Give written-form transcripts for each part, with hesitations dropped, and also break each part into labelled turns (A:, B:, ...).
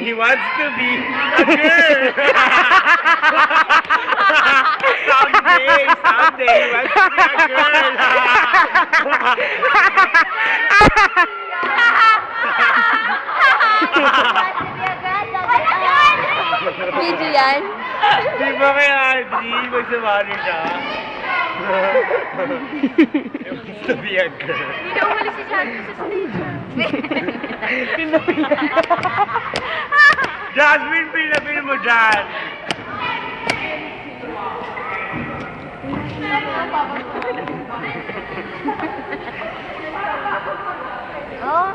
A: He wants to be a girl. Someday, he wants to be a girl.
B: Video yan?
A: Di ba kaya, Adri, magsumari siya? He wants to be a girl.
B: Hindi na umalis si Chad sa stage.
A: Jasmine, pinapin mo dyan.
B: Oh?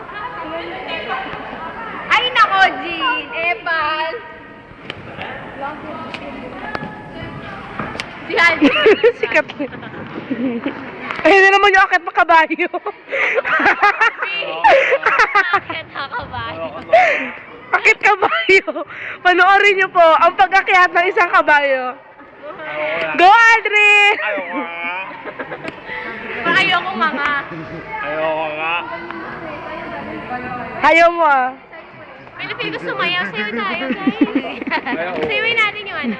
B: Ay, nako, Jean! Epal! Si Alvin.
C: Sikat na. Ayun na naman yung akit na kabayo.
B: Akit na kabayo.
C: Akit kabayo. Panoorin niyo po ang pag-akyat ng isang kabayo. Go, Audrey!
A: Ayoko nga.
B: Ayoko nga nga.
A: Ayoko nga.
C: Ayaw mo ah.
B: Pilipin ko sumayaw. Sayo tayo, guys. Sayoy natin yung ano.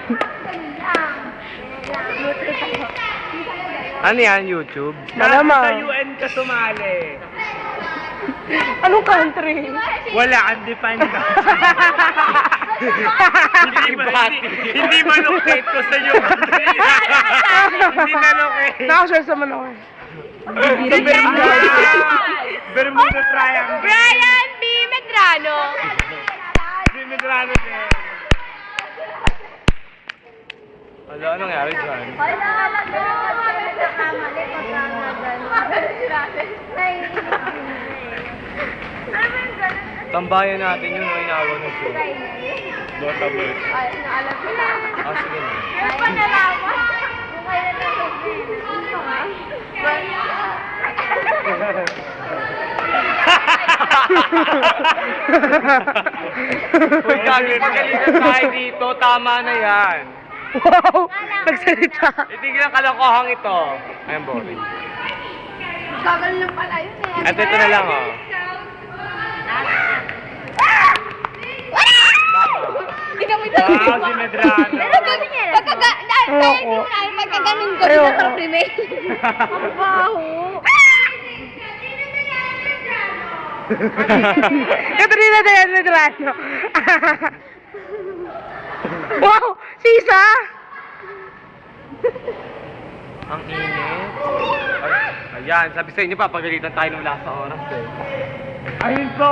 A: Ano yan, YouTube?
C: Malamang.
A: Sa UN ka sumali.
C: Anong country?
A: Wala, undefined ka. Hindi malukit ko sa iyo. Hindi malukit.
C: Nakasure sa Manok.
A: Bermuda Triangle.
B: Brian B. Medrano.
A: Hindi Medrano din. Ano nangyari dyan? Tambayan natin yun, may inawa ng show. Dota Bird. Ah, sige na. Uy, Gagi, magalitan tayo dito. Tama na yan.
C: Wow! Nagsalita.
A: Itigil ang kalokohang ito. Ayan, boring.
B: Gagal lang pala yun eh.
A: At ito na lang, oh.
B: Ikaw mo ito.
A: Wow, si Medrano.
B: Pagkagaling ko
C: Ayoko.
B: sa primate. Ang baho.
C: Katrina na yan, Medrano. Wow! Sisa!
A: Ang init. Ay, ayan, sabi sa inyo, papagalitan tayo ng lasa oras eh. Ayun po!